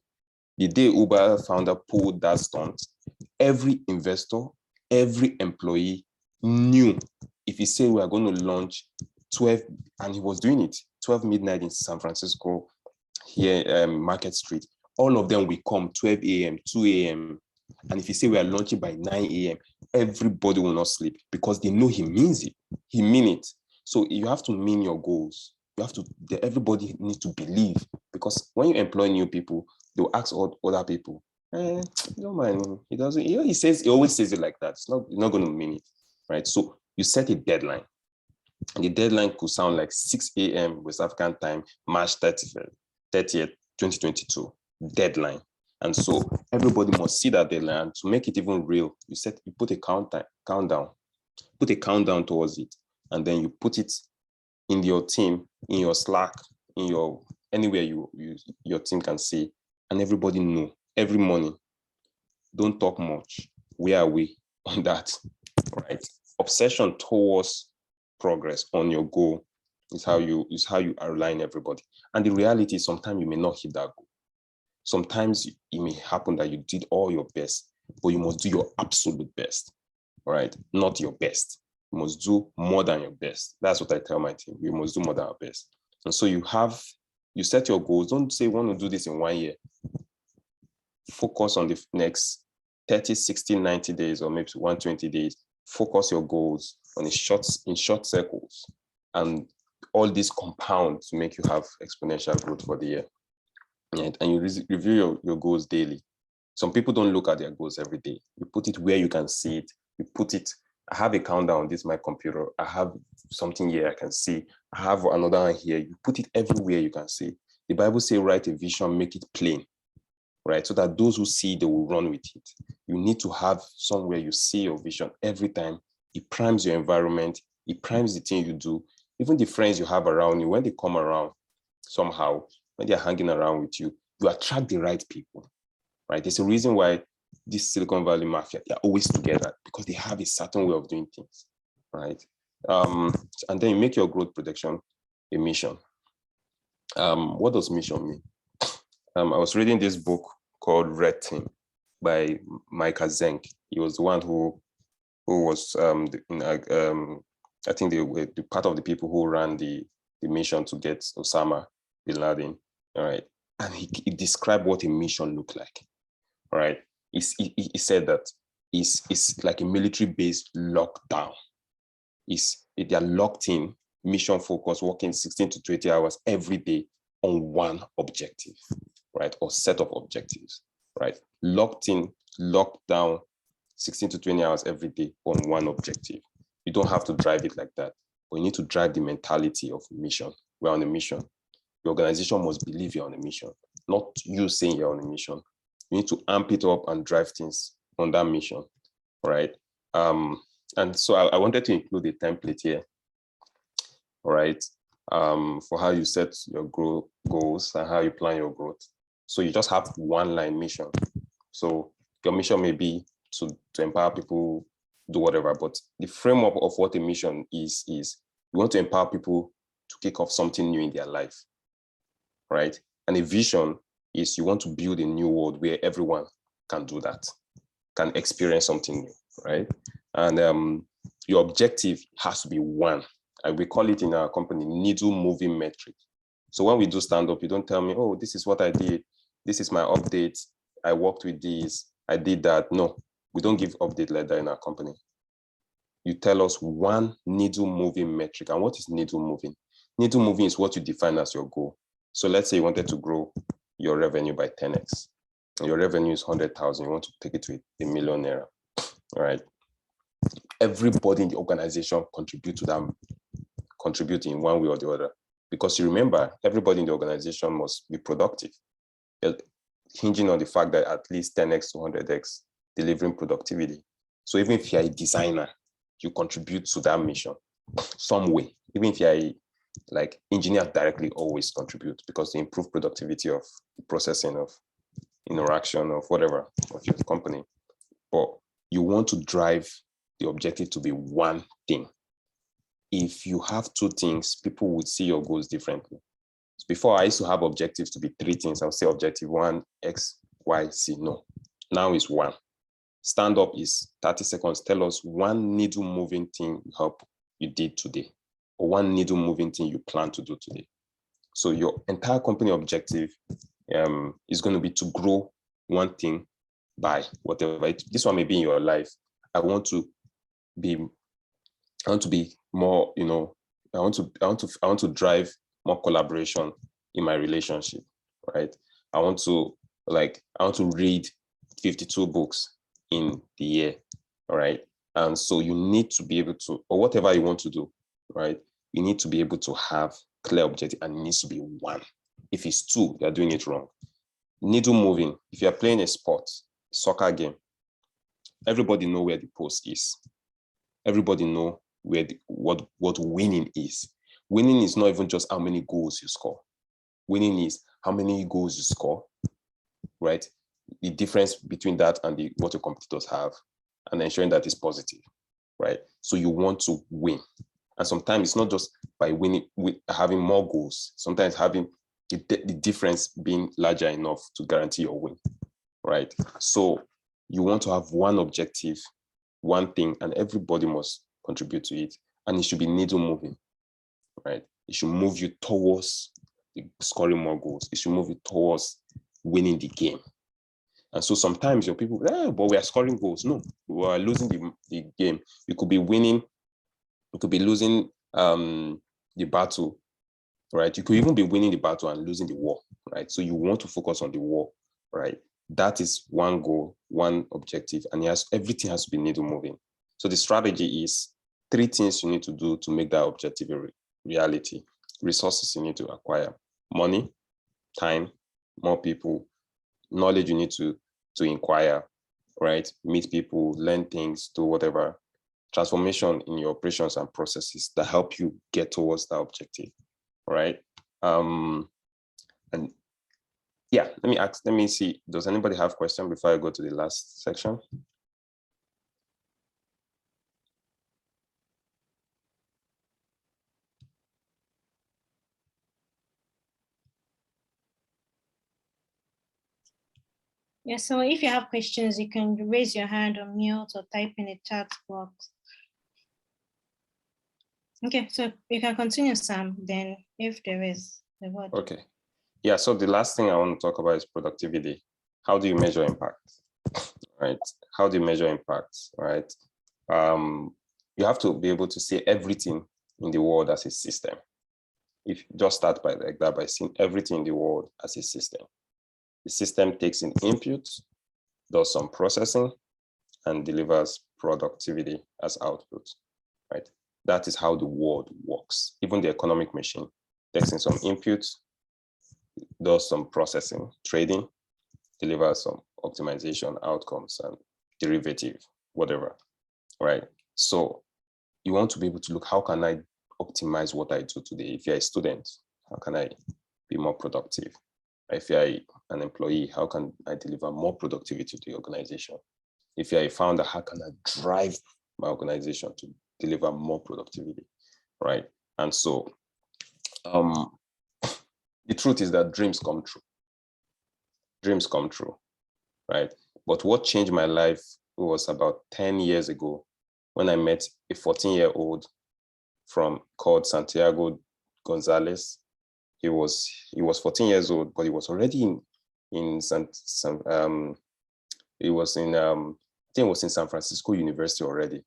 The day Uber founder pulled that stunt, every investor, every employee knew if he said we are going to launch 12, and he was doing it, 12 midnight in San Francisco, here, Market Street, all of them will come 12 a.m., 2 a.m. And if you say we are launching by 9 a.m., everybody will not sleep because they know he means it. He mean it. So you have to mean your goals. Everybody needs to believe, because when you employ new people, they'll ask other people, don't mind him. He doesn't, he always says it like that. You're not going to mean it, right? So you set a deadline. And the deadline could sound like 6 a.m. West African time, March 30th, 2022, deadline. And so everybody must see that deadline. To make it even real, you put a countdown, put a countdown towards it, and then you put it in your team, in your Slack, anywhere your team can see, and everybody know every morning. Don't talk much. Where are we on that? Right? Obsession towards progress on your goal is how you align everybody. And the reality is sometimes you may not hit that goal. Sometimes it may happen that you did all your best, but you must do your absolute best, right? Not your best. You must do more than your best. That's what I tell my team. We must do more than our best. And so you set your goals. Don't say, want to do this in 1 year. Focus on the next 30, 60, 90 days, or maybe 120 days. Focus your goals in short circles, and all these compound to make you have exponential growth for the year. Right? And you review your goals daily. Some people don't look at their goals every day. You put it where you can see it. You put it, I have a countdown, this is my computer. I have something here I can see. I have another one here. You put it everywhere you can see. The Bible says, write a vision, make it plain, right? So that those who see, they will run with it. You need to have somewhere you see your vision every time. It primes your environment. It primes the thing you do. Even the friends you have around you, when they come around somehow, when they're hanging around with you, you attract the right people, right? There's a reason why this Silicon Valley mafia, they're always together, because they have a certain way of doing things, right? And then you make your growth projection a mission. What does mission mean? I was reading this book called Red Team by Micah Zenk. He was the one who was, I think they were the part of the people who ran the mission to get Osama bin Laden, all right? And he described what a mission looked like, all right? He said that it's like a military-based lockdown. They are locked in, mission focused, working 16 to 20 hours every day on one objective, right? Or set of objectives, right? Locked in, locked down, 16 to 20 hours every day on one objective. You don't have to drive it like that, but you need to drive the mentality of mission. We're on a mission. The organization must believe you're on a mission, not you saying you're on a mission. You need to amp it up and drive things on that mission, right? And so I wanted to include a template here, all right, for how you set your growth goals and how you plan your growth. So you just have one line mission. So your mission may be to empower people, do whatever, but the framework of what a mission is you want to empower people to kick off something new in their life, right? And a vision is you want to build a new world where everyone can do that, can experience something new, right? And your objective has to be one. And we call it in our company needle moving metric. So when we do stand up, you don't tell me, oh, this is what I did. This is my update. I worked with this. I did that. No, we don't give update like that in our company. You tell us one needle moving metric. And what is needle moving? Needle moving is what you define as your goal. So let's say you wanted to grow your revenue by 10x. Your revenue is 100,000. You want to take it to $1 million. All right. Everybody in the organization contribute in one way or the other. Because you remember, everybody in the organization must be productive, hinging on the fact that at least 10x to 100x delivering productivity. So even if you're a designer, you contribute to that mission some way. Even if you're like engineers directly always contribute, because they improve productivity of processing, of interaction, of whatever, of your company. But you want to drive the objective to be one thing. If you have two things, people would see your goals differently. Before, I used to have objectives to be 3 things. I would say objective 1, X, Y, Z. No, now it's 1. Stand up is 30 seconds. Tell us one needle moving thing you did today, or one needle moving thing you plan to do today. So your entire company objective is going to be to grow one thing by whatever. This one may be in your life. I want to be more, I want to drive more collaboration in my relationship, right? I want to read 52 books in the year, all right? And so you need to be able to, or whatever you want to do, right? You need to be able to have clear objective, and it needs to be one. If it's 2, you're doing it wrong. Needle moving. If you're playing a sport, soccer game, everybody know where the post is. Everybody know where what winning is. Winning is not even just how many goals you score. Winning is how many goals you score, right? The difference between that and what your competitors have, and ensuring that it's positive, right? So you want to win. And sometimes it's not just by winning, with having more goals, sometimes having the difference being larger enough to guarantee your win, right? So you want to have one objective, one thing, and everybody must contribute to it. And it should be needle moving, right? It should move you towards scoring more goals. It should move you towards winning the game. And so sometimes your people, but we are scoring goals. No, we are losing the game. You could be winning You could be losing the battle, right? You could even be winning the battle and losing the war, right? So you want to focus on the war, right? That is one goal, one objective, and everything has to be needle moving. So the strategy is 3 things you need to do to make that objective a reality. Resources you need to acquire: money, time, more people, knowledge you need to inquire, right? Meet people, learn things, do whatever. Transformation in your operations and processes that help you get towards that objective, right? And yeah, let me see, does anybody have a question before I go to the last section? Yeah, so if you have questions, you can raise your hand or mute or type in the chat box. Okay, so you can continue, Sam, then if there is the word. Okay. Yeah, so the last thing I want to talk about is productivity. How do you measure impact, right? How do you measure impact, right? You have to be able to see everything in the world as a system. If you just start by like that, by seeing everything in the world as a system. The system takes in input, does some processing, and delivers productivity as output, right? That is how the world works. Even the economic machine takes in some input, does some processing, trading, delivers some optimization outcomes and derivative, whatever, right? So you want to be able to look, how can I optimize what I do today? If you're a student, how can I be more productive? If you're an employee, how can I deliver more productivity to the organization? If you're a founder, how can I drive my organization to deliver more productivity, right? And so the truth is that dreams come true. Dreams come true, right? But what changed my life was about 10 years ago when I met a 14-year-old called Santiago Gonzalez. He was 14 years old, but he was already in San Francisco University already.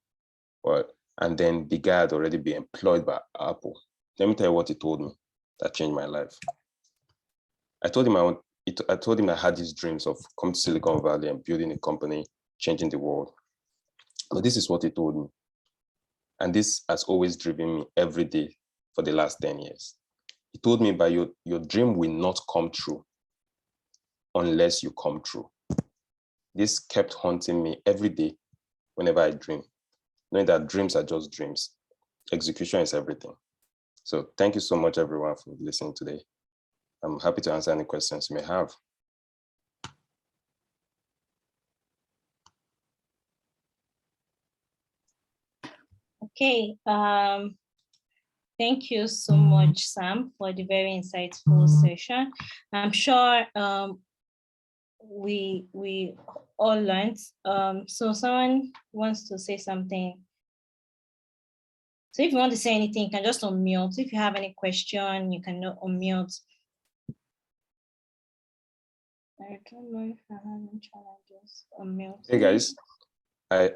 And then the guy had already been employed by Apple. Let me tell you what he told me that changed my life. I told him I had these dreams of coming to Silicon Valley and building a company, changing the world. But this is what he told me. And this has always driven me every day for the last 10 years. He told me, but your dream will not come true unless you come true. This kept haunting me every day whenever I dream, knowing that dreams are just dreams. Execution is everything. So thank you so much, everyone, for listening today. I'm happy to answer any questions you may have. Okay, thank you so much, Sam, for the very insightful session. I'm sure we all learned. So someone wants to say something. So if you want to say anything, you can just unmute. If you have any question, you can unmute. I don't know if I have any challenges. Unmute. Hey guys, I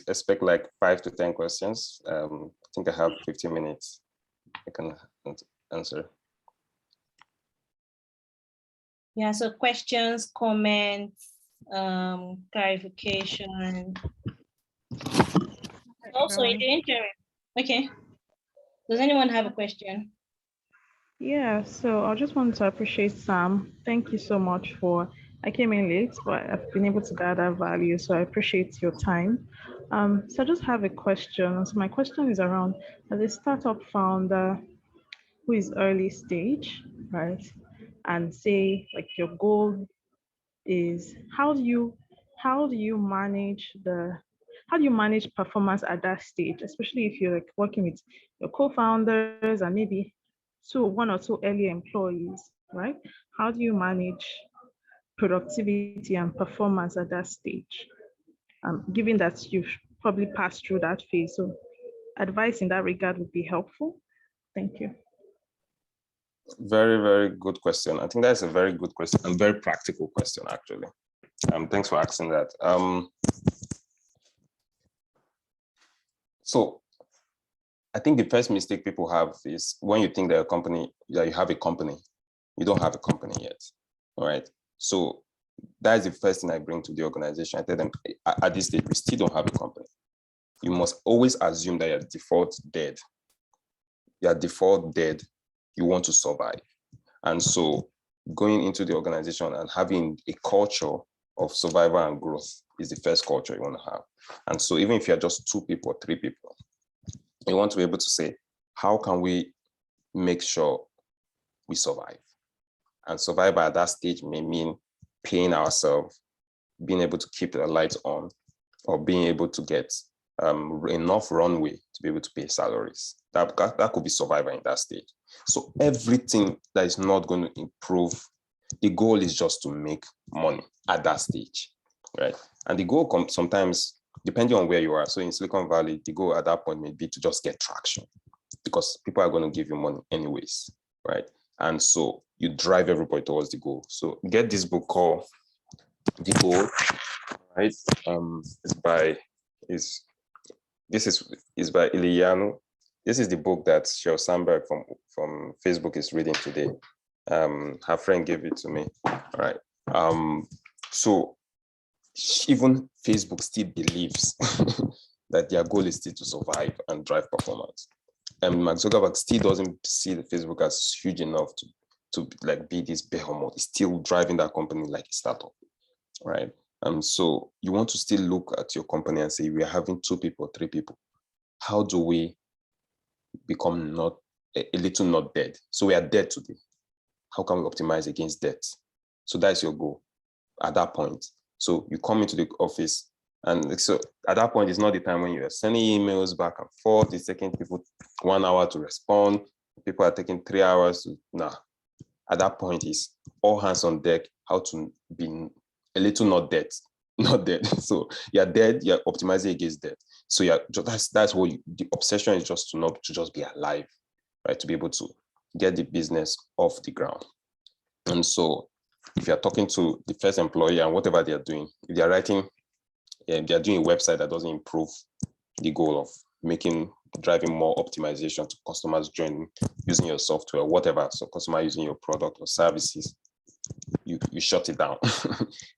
expect like 5 to 10 questions. I think I have 15 minutes. I can answer. Yeah, so questions, comments, clarification. Also in the interim. Okay. Does anyone have a question? Yeah, so I just want to appreciate Sam. Thank you so much I came in late, but I've been able to gather value, so I appreciate your time. So I just have a question. So my question is around, as a startup founder who is early stage, right? And say like your goal is how do you manage performance at that stage, especially if you're like working with your co-founders and maybe one or two early employees, right? How do you manage productivity and performance at that stage? Given that you've probably passed through that phase. So advice in that regard would be helpful. Thank you. Very, very good question. I think that's a very good question and very practical question, actually. Thanks for asking that. So I think the first mistake people have is when you think that you have a company, you don't have a company yet. All right. So that is the first thing I bring to the organization. I tell them at this stage, we still don't have a company. You must always assume that you're default dead. You're default dead. You want to survive. And so going into the organization and having a culture of survival and growth is the first culture you want to have. And so even if you're just 2 people or 3 people, you want to be able to say, how can we make sure we survive? And survival at that stage may mean paying ourselves, being able to keep the lights on, or being able to get enough runway to be able to pay salaries. That could be survival in that stage. So everything that is not going to improve, the goal is just to make money at that stage, right? And the goal sometimes, depending on where you are. So in Silicon Valley, the goal at that point may be to just get traction because people are going to give you money anyways, right? And so you drive everybody towards the goal. So get this book called The Goal, right? This is by Iliano. This is the book that Sheryl Sandberg from Facebook is reading today. Her friend gave it to me. All right. So even Facebook still believes that their goal is still to survive and drive performance. And Mark Zuckerberg still doesn't see the Facebook as huge enough to like be this behemoth. He's still driving that company like a startup, right? So you want to still look at your company and say, we are having 2 people, 3 people. How do we become not a little not dead? So we are dead today. How can we optimize against debt? So that's your goal at that point. So you come into the office, and so at that point, it's not the time when you are sending emails back and forth. It's taking people 1 hour to respond. People are taking 3 hours. At that point, is all hands on deck. How to be a little not dead. So you're dead. You're optimizing against debt. So that's what the obsession is, just to just be alive, right? To be able to get the business off the ground. And so if you're talking to the first employee and whatever they're doing, if they're doing a website that doesn't improve the goal of driving more optimization to customers joining, using your software, whatever, so customer using your product or services, you shut it down.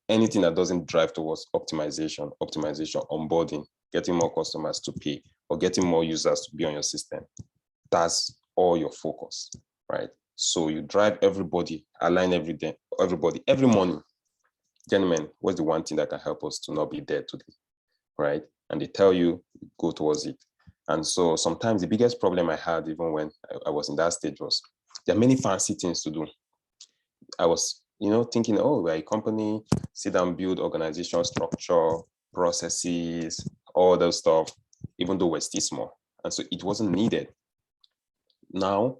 Anything that doesn't drive towards optimization, onboarding, getting more customers to pay, or getting more users to be on your system, that's all your focus, right? So you drive everybody, align everybody every morning. Gentlemen, what's the one thing that can help us to not be dead today, right? And they tell you, go towards it. And so sometimes the biggest problem I had, even when I was in that stage, was there are many fancy things to do. I was, thinking, oh, we're a company, sit down, build organizational structure, processes, all those stuff, even though we're still small. And so it wasn't needed. Now,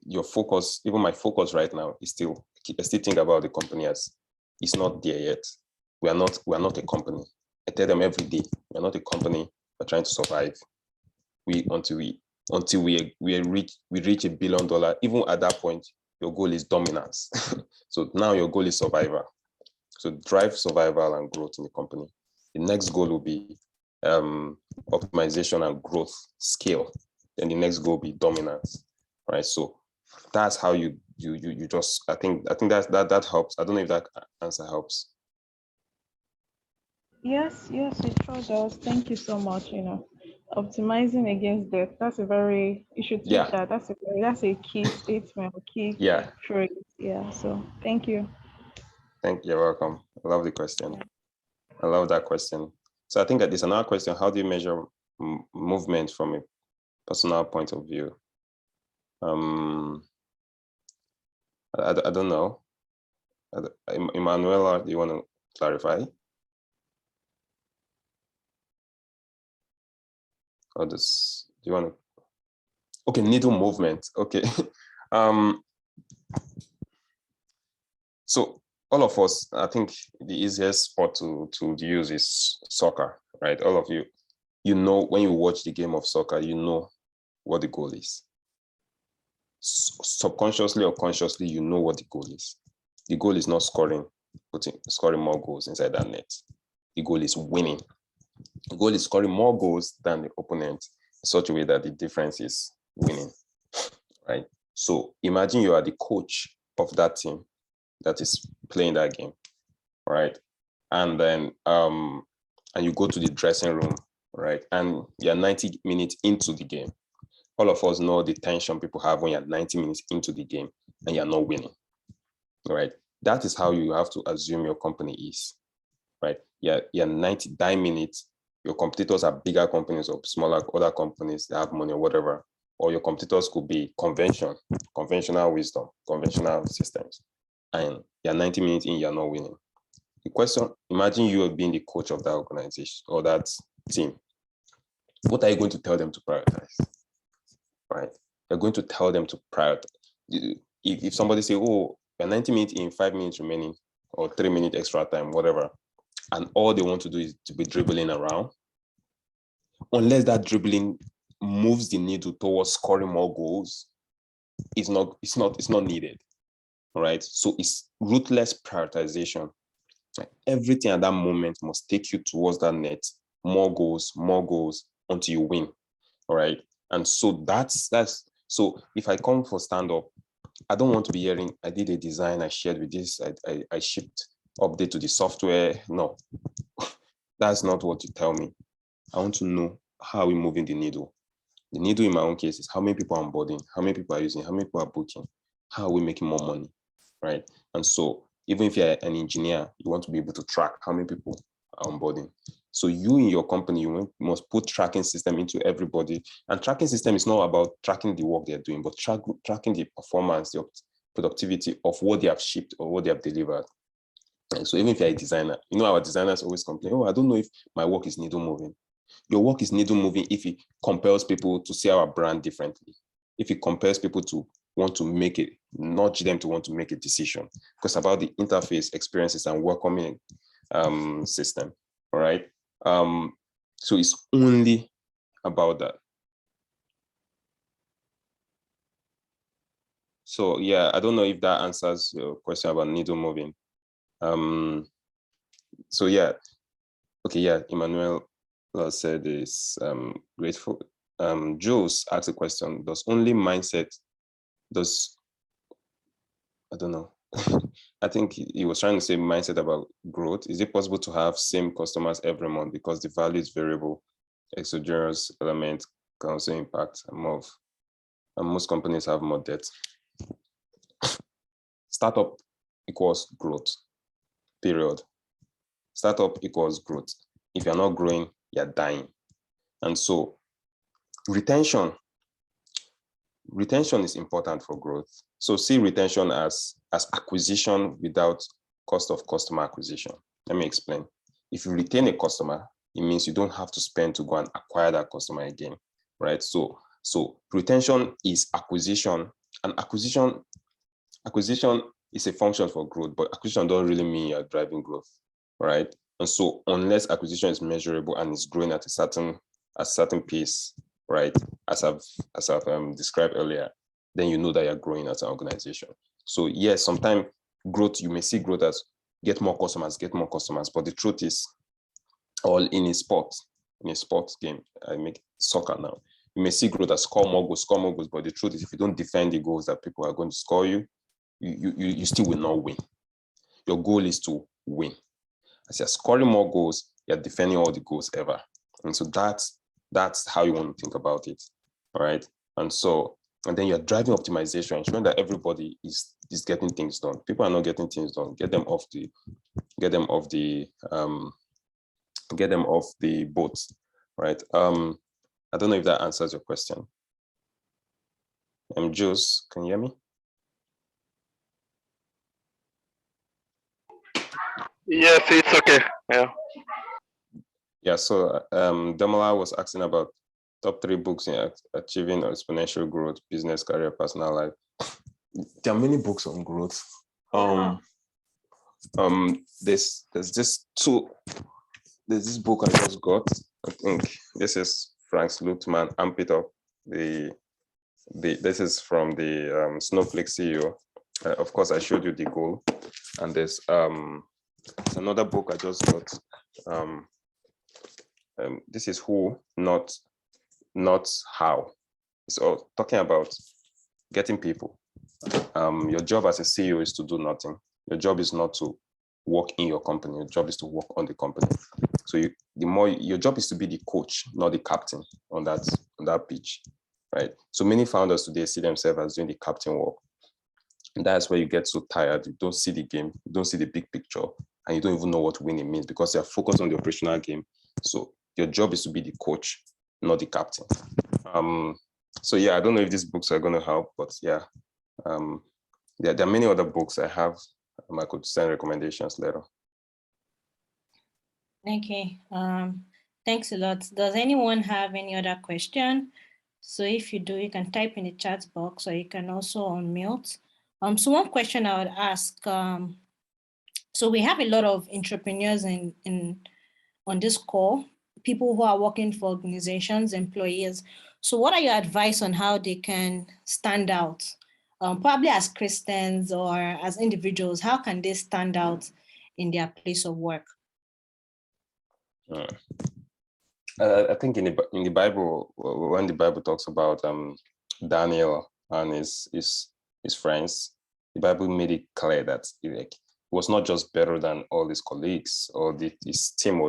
your focus, even my focus right now, is I still think about the company as it's not there yet. We are not a company. I tell them every day, we're not a company. We're trying to survive. Until we reach $1 billion. Even at that point, your goal is dominance. So now your goal is survival. So drive survival and growth in the company. The next goal will be optimization and growth scale. Then the next goal will be dominance. Right. So that's how you just, I think that helps. I don't know if that answer helps. Yes, it sure does. Thank you so much. Optimizing against debt. That's you should tweet that. That's a key statement, key phrase. Yeah. So thank you. You're welcome. I love the question. I love that question. So I think that there's another question. How do you measure movement from a personal point of view? I don't know. Emanuela, do you want to clarify? Or do you want to? Okay, needle movement. Okay. So all of us, I think the easiest sport to use is soccer, right? All of you, when you watch the game of soccer, you know what the goal is. Subconsciously or consciously, you know what the goal is. The goal is not scoring more goals inside that net. The goal is winning. The goal is scoring more goals than the opponent such a way that the difference is winning, right? So imagine you are the coach of that team that is playing that game, right? And then and you go to the dressing room, right? And you're 90 minutes into the game. All of us know the tension people have when you're 90 minutes into the game and you're not winning, right? That is how you have to assume your company is, right? You're 99 minutes. Your competitors are bigger companies or smaller other companies that have money or whatever. Or your competitors could be conventional wisdom, conventional systems. And you're 90 minutes in, you're not winning. The question, imagine you are being the coach of that organization or that team. What are you going to tell them to prioritize, right? You're going to tell them to prioritize. If somebody say, oh, you're 90 minutes in, 5 minutes remaining, or 3 minutes extra time, whatever, and all they want to do is to be dribbling around, unless that dribbling moves the needle towards scoring more goals, it's not needed, right? So it's ruthless prioritization. Everything at that moment must take you towards that net, more goals until you win, all right? And so that's so if I come for stand-up, I don't want to be hearing, I did a design, I shared with this, I shipped update to the software. No, that's not what you tell me. I want to know how we're moving the needle. The needle in my own case is how many people are onboarding, how many people are using, how many people are booking, how are we making more money, right? And so even if you're an engineer, you want to be able to track how many people are onboarding. So you in your company, you must put tracking system into everybody. And tracking system is not about tracking the work they're doing, but tracking the performance, the productivity of what they have shipped or what they have delivered. And so even if you're a designer, our designers always complain, oh, I don't know if my work is needle moving. Your work is needle moving if it compels people to see our brand differently. If it compels people to want to nudge them to want to make a decision. Because about the interface, experiences, and welcoming system, all right? So it's only about that. So yeah, I don't know if that answers your question about needle moving. So yeah, okay, yeah, Emmanuel said is grateful. Jules asked a question, I don't know. I think he was trying to say mindset about growth. Is it possible to have same customers every month because the value is variable? Exogenous element can also impact more and most companies have more debt. Startup equals growth, period. Startup equals growth. If you're not growing, you're dying. And so retention is important for growth. So see retention as acquisition without cost of customer acquisition. Let me explain. If you retain a customer, it means you don't have to spend to go and acquire that customer again, right? So retention is acquisition, and acquisition is a function for growth, but acquisition doesn't really mean you're driving growth, right? And so unless acquisition is measurable and is growing at a certain pace, right, as I've described earlier, then you know that you're growing as an organization. So yes, sometimes growth, you may see growth as get more customers, but the truth is, all in a sports game, I make soccer now, you may see growth as score more goals, but the truth is, if you don't defend the goals that people are going to score you still will not win. Your goal is to win. As you're scoring more goals, you're defending all the goals ever. And so that's how you want to think about it, all right? And then you're driving optimization, ensuring that everybody is getting things done. People are not getting things done. Get them off the boat, right? I don't know if that answers your question. Jules, can you hear me? Yes, it's okay. Yeah. Yeah, so Damola was asking about top 3 books in achieving exponential growth, business, career, personal life. There are many books on growth. There's this book I just got. I think this is Frank Luthman, Amp It Up. This is from the Snowflake CEO. Of course, I showed you the goal, and there's another book I just got. This is Who, Not not how. It's all talking about getting people. Your job as a CEO is to do nothing. Your job is not to work in your company. Your job is to work on the company. So your job is to be the coach, not the captain on that pitch, right? So many founders today see themselves as doing the captain work. And that's where you get so tired. You don't see the game, you don't see the big picture, and you don't even know what winning means because you're focused on the operational game. So your job is to be the coach, not the captain. So yeah, I don't know if these books are going to help, but yeah, there are many other books I have. I could send recommendations later. Okay, thanks a lot. Does anyone have any other question? So if you do, you can type in the chat box, or you can also unmute. So one question I would ask, so we have a lot of entrepreneurs on this call, people who are working for organizations, employees. So what are your advice on how they can stand out? Probably as Christians or as individuals, how can they stand out in their place of work? I think in the Bible, when the Bible talks about Daniel and his friends, the Bible made it clear that he was not just better than all his colleagues or his team.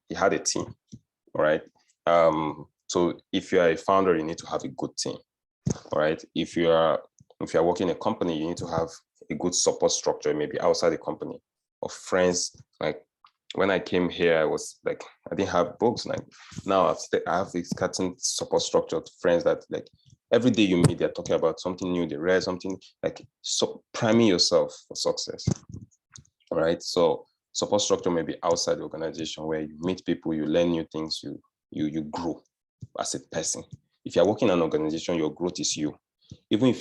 He had a team, right? So if you are a founder, you need to have a good team, right? If you are working in a company, you need to have a good support structure, maybe outside the company, of friends. Like when I came here, I was like, I didn't have books. Like now I have this certain support structure of friends that like every day you meet, they're talking about something new, they read something, like priming yourself for success. All right. So support structure may be outside the organization where you meet people, you learn new things, you grow as a person. If you're working in an organization, your growth is you. Even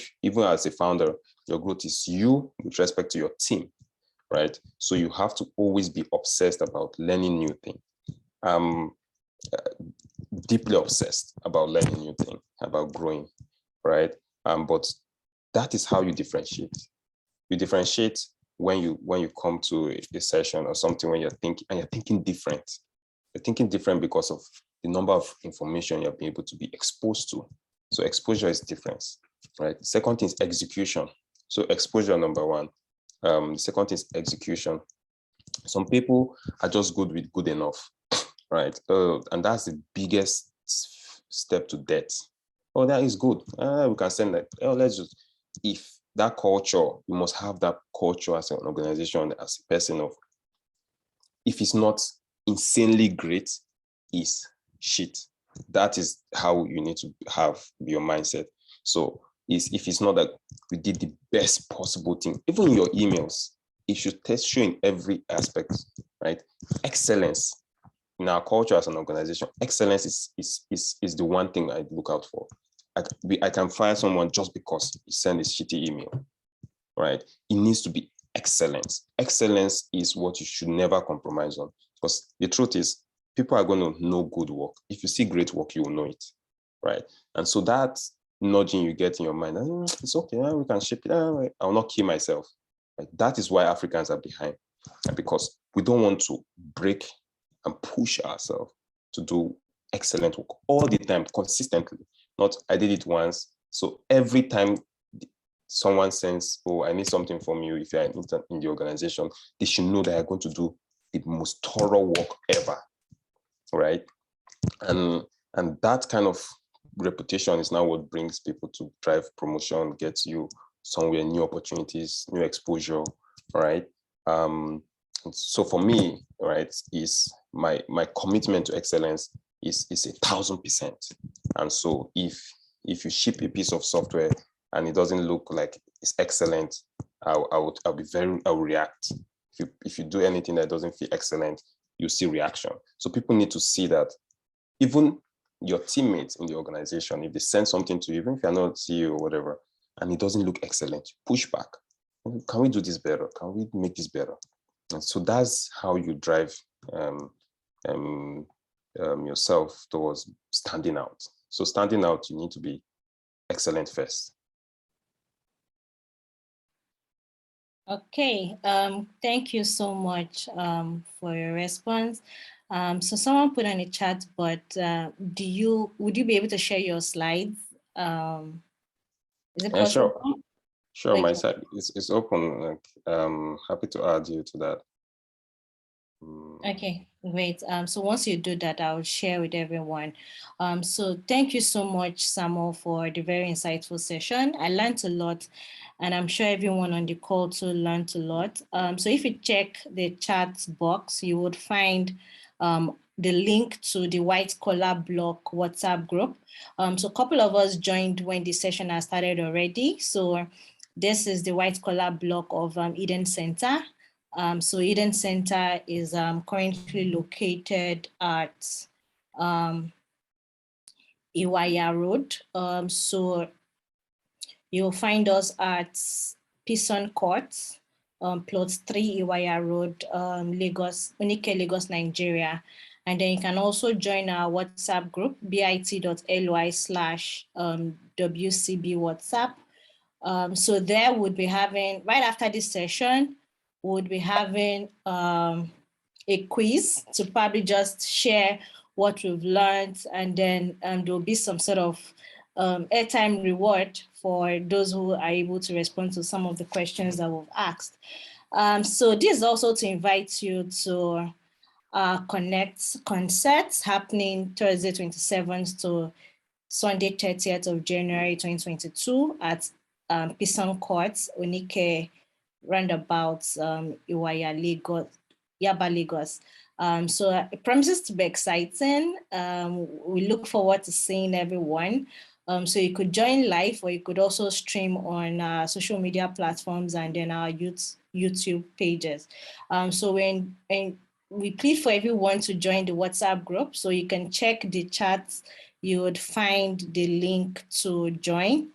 as a founder, your growth is you with respect to your team, right? So you have to always be obsessed about learning new things. Deeply obsessed about learning new things, about growing, right? But that is how you differentiate. You differentiate when you come to a session or something, when you're thinking different. You're thinking different because of the number of information you're being able to be exposed to. So exposure is difference, right? The second thing is execution. So exposure, number one. The second thing is execution. Some people are just good with good enough, right? And that's the biggest step to death. Oh, that is good. We can send that. Oh, let's just, if that culture, you must have that culture as an organization, as a person of, if it's not insanely great, is shit. That is how you need to have your mindset. So if it's not that we did the best possible thing, even in your emails, it should test you in every aspect, right? Excellence. In our culture as an organization, excellence is the one thing I look out for. I can fire someone just because he sent a shitty email, right? It needs to be excellent. Excellence is what you should never compromise on, because the truth is, people are going to know good work. If you see great work, you will know it, right? And so that nudging you get in your mind, it's okay, we can ship it. I will not kill myself. Like, that is why Africans are behind, because we don't want to break and push ourselves to do excellent work all the time, consistently. Not, I did it once. So every time someone sends, oh, I need something from you, if you're in the organization, they should know that you're going to do the most thorough work ever, right? And that kind of reputation is now what brings people to drive promotion, gets you somewhere, new opportunities, new exposure, right? So for me, right, is my commitment to excellence is 1,000%. And so if you ship a piece of software and it doesn't look like it's excellent, I'll react. If you do anything that doesn't feel excellent, you see reaction. So people need to see that even your teammates in the organization, if they send something to you, even if you're not CEO or whatever, and it doesn't look excellent, push back. Can we do this better? Can we make this better? And so that's how you drive yourself towards standing out. So standing out, you need to be excellent first. Okay, thank you so much for your response. So someone put on the chat, but would you be able to share your slides? Is it Yeah, possible? sure. My Okay. side is open. Like, happy to add you to that. Okay, great. So once you do that, I'll share with everyone. So thank you so much, Samuel, for the very insightful session. I learned a lot, and I'm sure everyone on the call too learned a lot. So if you check the chat box, you would find the link to the White Collar Bloc WhatsApp group. So a couple of us joined when the session has started already. So this is the White Collar Bloc of Eden Center. So Eden Center is currently located at Iwaya Road. So you'll find us at Pison Court, plot 3 Iwaya Road, Lagos, Unike, Lagos, Nigeria. And then you can also join our WhatsApp group, bit.ly/WCB WhatsApp. So there would be having, right after this session, would be having a quiz to probably just share what we've learned, and then there'll be some sort of airtime reward for those who are able to respond to some of the questions that we've asked. So this is also to invite you to Connect concerts happening Thursday 27th to Sunday 30th of January 2022 at Pison Court, Unike roundabout, Iwaya, Lagos, Yaba, Lagos. So it promises to be exciting. We look forward to seeing everyone. So you could join live, or you could also stream on social media platforms and then our YouTube pages. So we plead for everyone to join the WhatsApp group, so you can check the chats. You would find the link to join,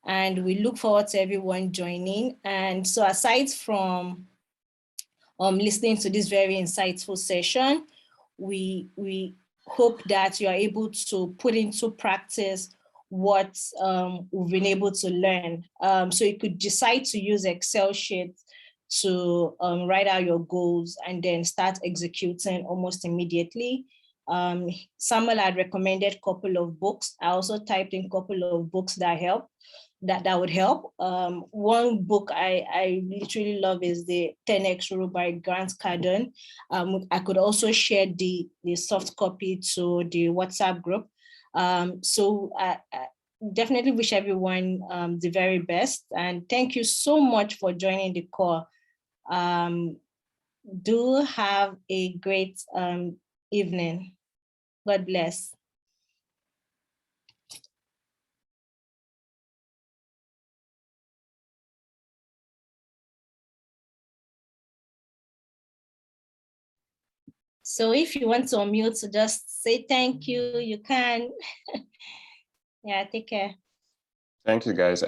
and we look forward to everyone joining. And so aside from listening to this very insightful session, we hope that you are able to put into practice what we've been able to learn. So you could decide to use Excel sheets to write out your goals and then start executing almost immediately. Samuel had recommended a couple of books. I also typed in a couple of books that help. That would help. One book I literally love is the 10X Rule by Grant Cardone. I could also share the soft copy to the WhatsApp group. So I definitely wish everyone the very best. And thank you so much for joining the call. Do have a great evening. God bless. So if you want to unmute to just say thank you, you can. Yeah, take care. Thank you, guys.